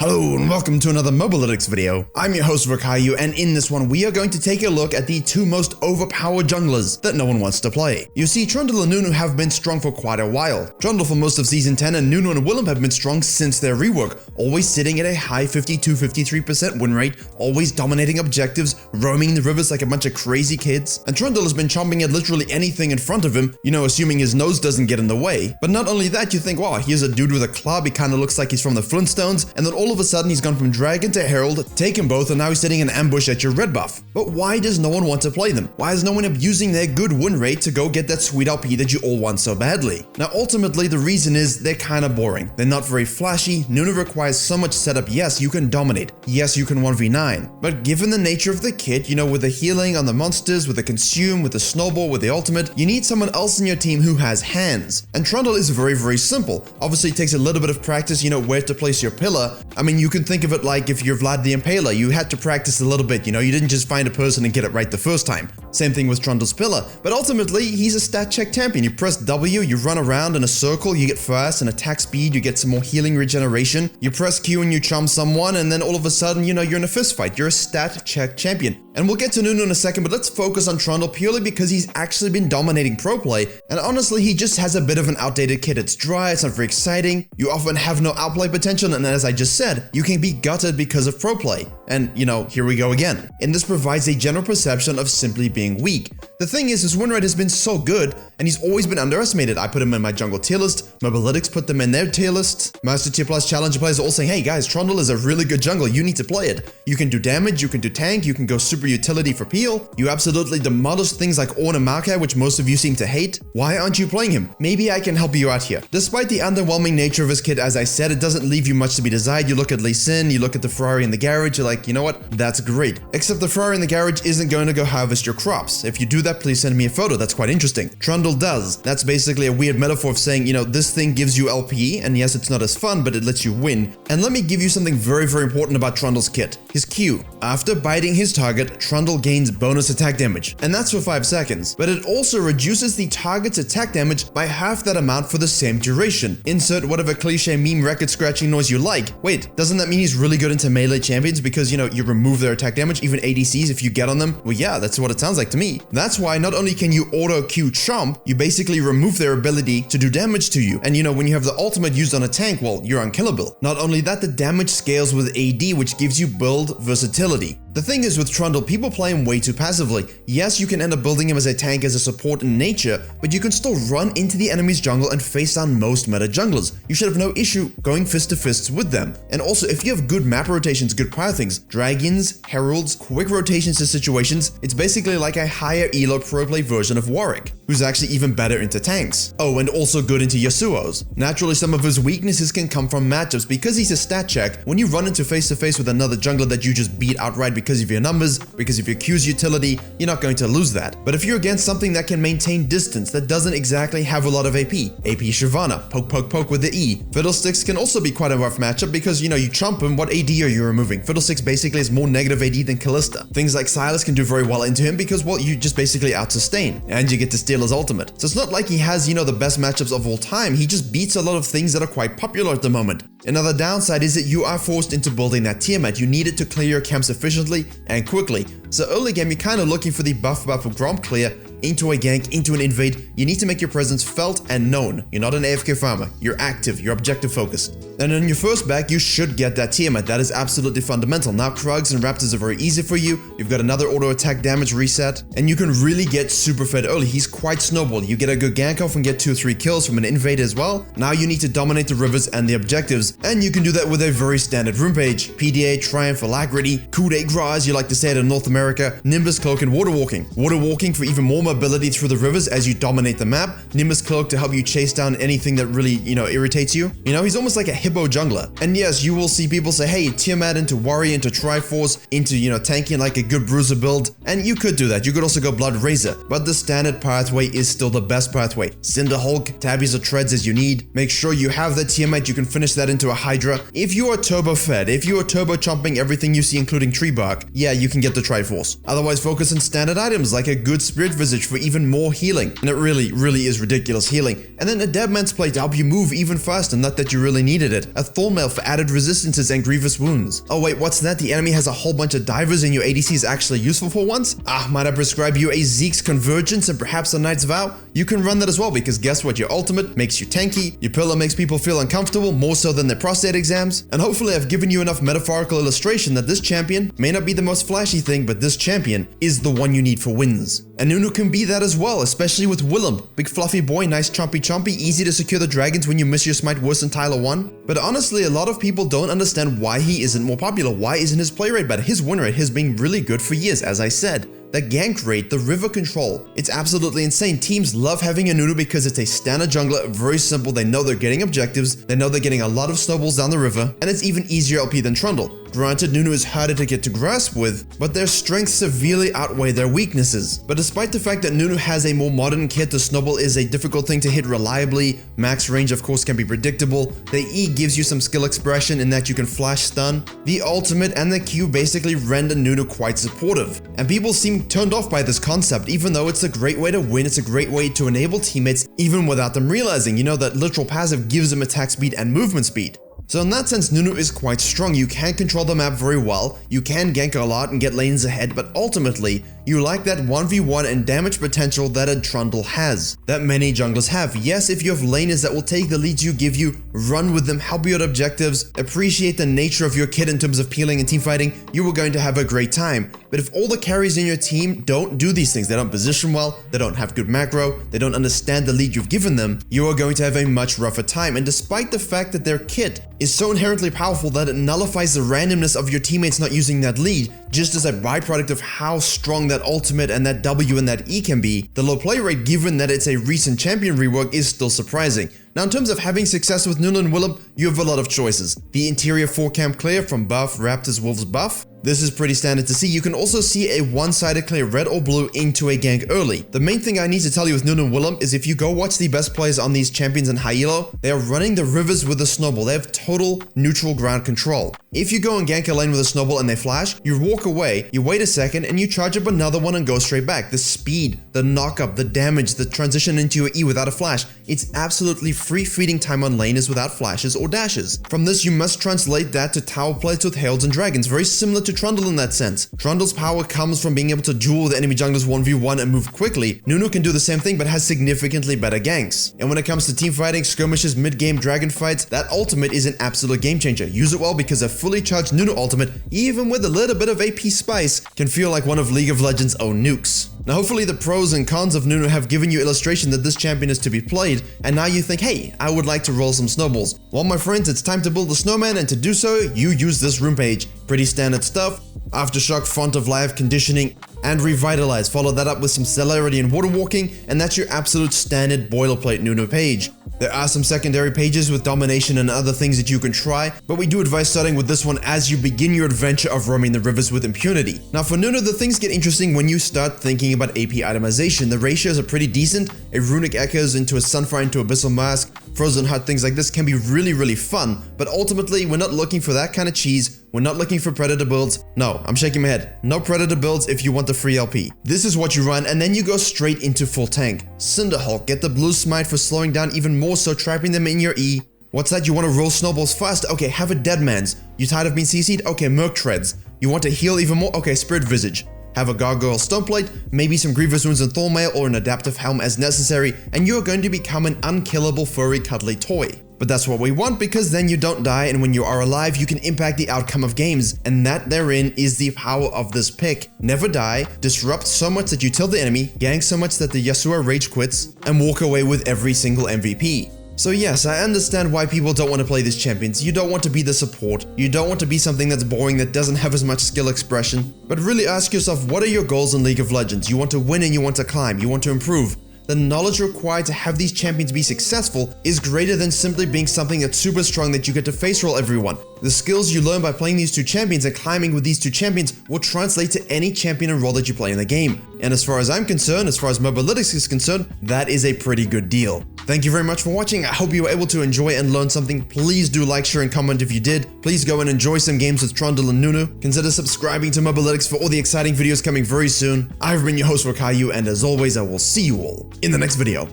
Hello and welcome to another Mobalytics video. I'm your host Virkayu, and in this one we are going to take a look at the two most overpowered junglers that no one wants to play. You see, Trundle and Nunu have been strong for quite a while. Trundle for most of Season 10 and Nunu and Willem have been strong since their rework, always sitting at a high 52-53% win rate, always dominating objectives, roaming the rivers like a bunch of crazy kids. And Trundle has been chomping at literally anything in front of him, assuming his nose doesn't get in the way. But not only that, you think, wow, here's a dude with a club, he kinda looks like he's from the Flintstones, and then all of a sudden he's gone from Dragon to Herald, taken both, and now he's setting an ambush at your red buff. But why does no one want to play them? Why is no one abusing their good win rate to go get that sweet LP that you all want so badly? Now ultimately the reason is they're kinda boring. They're not very flashy. Nunu requires so much setup. Yes, you can dominate. Yes, you can 1v9. But given the nature of the kit, with the healing on the monsters, with the consume, with the snowball, with the ultimate, you need someone else in your team who has hands. And Trundle is very simple. Obviously it takes a little bit of practice, where to place your pillar. I mean, you can think of it like if you're Vlad the Impaler, you had to practice a little bit, you didn't just find a person and get it right the first time. Same thing with Trundle's pillar, but ultimately he's a stat check champion. You press W, you run around in a circle, you get fast and attack speed, you get some more healing regeneration, you press Q and you chomp someone, and then all of a sudden, you're in a fist fight. You're a stat check champion. And we'll get to Nunu in a second, but let's focus on Trundle purely because he's actually been dominating pro play, and honestly he just has a bit of an outdated kit. It's dry, it's not very exciting, you often have no outplay potential, and as I just said, you can be gutted because of pro play. And here we go again. And this provides a general perception of simply being weak. The thing is, his win rate has been so good, and he's always been underestimated. I put him in my jungle tier list, Mobalytics put them in their tier list, Master Tier Plus Challenger players are all saying, hey guys, Trundle is a really good jungle, you need to play it. You can do damage, you can do tank, you can go super utility for peel, you absolutely demolish things like Ornn and Maokai, which most of you seem to hate. Why aren't you playing him? Maybe I can help you out here. Despite the underwhelming nature of his kit, as I said, it doesn't leave you much to be desired. You look at Lee Sin, you look at the Ferrari in the garage, you're like, you know what, that's great. Except the Ferrari in the garage isn't going to go harvest your crops. If you do that, please send me a photo, that's quite interesting. Trundle does. That's basically a weird metaphor of saying, this thing gives you LP, and yes, it's not as fun, but it lets you win. And let me give you something very important about Trundle's kit. His Q. After biting his target, Trundle gains bonus attack damage, and that's for 5 seconds. But it also reduces the target's attack damage by half that amount for the same duration. Insert whatever cliche meme record scratching noise you like. Wait, doesn't that mean he's really good into melee champions because, you remove their attack damage, even ADCs if you get on them? Well, yeah, that's what it sounds like to me. That's why not only can you auto Q chomp, you basically remove their ability to do damage to you. And when you have the ultimate used on a tank, well, you're unkillable. Not only that, the damage scales with AD, which gives you build versatility. The thing is with Trundle, people play him way too passively. Yes, you can end up building him as a tank, as a support in nature, but you can still run into the enemy's jungle and face down most meta junglers. You should have no issue going fist to fists with them. And also, if you have good map rotations, good power things, dragons, heralds, quick rotations to situations, it's basically like a higher elo pro play version of Warwick, who's actually even better into tanks. Oh, and also good into Yasuo's. Naturally, some of his weaknesses can come from matchups. Because he's a stat check, when you run into face to face with another jungler that you just beat outright because of your numbers, because of your Q's utility, you're not going to lose that. But if you're against something that can maintain distance, that doesn't exactly have a lot of AP Shyvana, poke with the E. Fiddlesticks can also be quite a rough matchup because, you chomp him, what AD are you removing? Fiddlesticks basically has more negative AD than Kalista. Things like Sylas can do very well into him because, well, you just basically out-sustain, and you get to steal his ultimate. So it's not like he has, the best matchups of all time, he just beats a lot of things that are quite popular at the moment. Another downside is that you are forced into building that Tiamat. You need it to clear your camps efficiently and quickly. So early game, you're kind of looking for the buff of Gromp clear, into a gank, into an invade. You need to make your presence felt and known. You're not an AFK farmer. You're active. You're objective focused. And in your first back, you should get that Tiamat. That is absolutely fundamental. Now Krugs and Raptors are very easy for you. You've got another auto attack damage reset, and you can really get super fed early. He's quite snowball. You get a good gank off and get 2 or 3 kills from an invade as well. Now you need to dominate the rivers and the objectives, and you can do that with a very standard rune page. PDA, Triumph, Alacrity, Coup de Grace, you like to say it in North America, Nimbus Cloak, and Water Walking. Water Walking for even more mobility through the rivers as you dominate the map. Nimbus Cloak to help you chase down anything that really, irritates you. He's almost like a hippo jungler. And yes, you will see people say, hey, Tiamat into Warrior, into Triforce, into, tanking like a good bruiser build. And you could do that. You could also go Blood Razor. But the standard pathway is still the best pathway. Cinder Hulk, Tabbies or Treads as you need. Make sure you have the Tiamat. You can finish that into a Hydra. If you are turbo fed, if you are turbo chomping everything you see including tree bark, yeah, you can get the Triforce. Otherwise, focus on standard items like a good Spirit Visage for even more healing. And it really is ridiculous healing. And then a Deadman's Plate to help you move even faster, not that you really needed it, a Thornmail for added resistances and grievous wounds. Oh wait, what's that? The enemy has a whole bunch of divers and your ADC is actually useful for once? Might I prescribe you a Zeke's Convergence and perhaps a Knight's Vow? You can run that as well because guess what? Your ultimate makes you tanky, your pillar makes people feel uncomfortable more so than their prostate exams, and hopefully I've given you enough metaphorical illustration that this champion may not be the most flashy thing, but this champion is the one you need for wins. And Nunu can be that as well, especially with Willem. Big fluffy boy, nice chompy, easy to secure the dragons when you miss your smite worse than Tyler 1. But honestly, a lot of people don't understand why he isn't more popular. Why isn't his play rate better? His win rate has been really good for years, as I said. The gank rate, the river control, it's absolutely insane. Teams love having a Nunu because it's a standard jungler, very simple, they know they're getting objectives, they know they're getting a lot of snowballs down the river, and it's even easier LP than Trundle. Granted, Nunu is harder to get to grasp with, but their strengths severely outweigh their weaknesses. But despite the fact that Nunu has a more modern kit, the snowball is a difficult thing to hit reliably, max range of course can be predictable, the E gives you some skill expression in that you can flash stun, the ultimate and the Q basically render Nunu quite supportive. And people seem turned off by this concept, even though it's a great way to win, it's a great way to enable teammates even without them realizing, you know, that literal passive gives them attack speed and movement speed. So in that sense, Nunu is quite strong. You can control the map very well, you can gank a lot and get lanes ahead, but ultimately, you like that 1v1 and damage potential that a Trundle has, that many junglers have. Yes, if you have laners that will take the leads you give you, run with them, help you at objectives, appreciate the nature of your kit in terms of peeling and teamfighting, you are going to have a great time. But if all the carries in your team don't do these things, they don't position well, they don't have good macro, they don't understand the lead you've given them, you are going to have a much rougher time. And despite the fact that their kit is so inherently powerful that it nullifies the randomness of your teammates not using that lead, just as a byproduct of how strong that ultimate and that W and that E can be, the low play rate given that it's a recent champion rework is still surprising. Now in terms of having success with Nunu and Willem, you have a lot of choices. The interior 4-camp clear from buff, Raptors, Wolves buff. This is pretty standard to see. You can also see a one-sided clear red or blue into a gank early. The main thing I need to tell you with Nunu and Willem is if you go watch the best players on these champions in high elo, they are running the rivers with a snowball. They have total neutral ground control. If you go and gank a lane with a snowball and they flash, you walk away, you wait a second, and you charge up another one and go straight back. The speed, the knock-up, the damage, the transition into your E without a flash, it's absolutely free-feeding time on laners without flashes or dashes. From this, you must translate that to tower plays with Heralds and Dragons, very similar to Trundle in that sense. Trundle's power comes from being able to duel with enemy junglers 1v1 and move quickly. Nunu can do the same thing but has significantly better ganks. And when it comes to team fighting, skirmishes, mid-game dragon fights, that ultimate is an absolute game changer. Use it well because a fully charged Nunu ultimate, even with a little bit of AP spice, can feel like one of League of Legends' own nukes. Now hopefully the pros and cons of Nunu have given you illustration that this champion is to be played, and now you think, hey, I would like to roll some snowballs. Well my friends, it's time to build a snowman, and to do so, you use this room page. Pretty standard stuff. Aftershock, Font of Life, Conditioning, and Revitalize. Follow that up with some Celerity and Water Walking, and that's your absolute standard boilerplate Nunu page. There are some secondary pages with domination and other things that you can try, but we do advise starting with this one as you begin your adventure of roaming the rivers with impunity. Now for Nunu, the things get interesting when you start thinking about AP itemization. The ratios are pretty decent. A Runic Echoes into a Sunfire into Abyssal Mask, Frozen Heart, things like this can be really fun, but ultimately we're not looking for that kind of cheese. We're not looking for Predator builds. No, I'm shaking my head. No Predator builds if you want the free LP. This is what you run, and then you go straight into full tank. Cinderhulk, get the blue smite for slowing down even more so, trapping them in your E. What's that? You want to roll snowballs fast? Okay, have a Deadman's. You tired of being CC'd? Okay, Merc Treads. You want to heal even more? Okay, Spirit Visage. Have a Gargoyle Stoneplate, maybe some Grievous Wounds and Thornmail or an Adaptive Helm as necessary, and you're going to become an unkillable furry cuddly toy. But that's what we want because then you don't die, and when you are alive you can impact the outcome of games, and that therein is the power of this pick. Never die, disrupt so much that you tilt the enemy, gank so much that the Yasuo rage quits, and walk away with every single MVP. So yes, I understand why people don't want to play these champions. You don't want to be the support, you don't want to be something that's boring that doesn't have as much skill expression. But really ask yourself, what are your goals in League of Legends? You want to win and you want to climb, you want to improve. The knowledge required to have these champions be successful is greater than simply being something that's super strong that you get to face roll everyone. The skills you learn by playing these two champions and climbing with these two champions will translate to any champion and role that you play in the game. And as far as I'm concerned, as far as Mobalytics is concerned, that is a pretty good deal. Thank you very much for watching. I hope you were able to enjoy and learn something. Please do like, share, and comment if you did. Please go and enjoy some games with Trundle and Nunu. Consider subscribing to Mobalytics for all the exciting videos coming very soon. I've been your host Virkayu, and as always, I will see you all in the next video.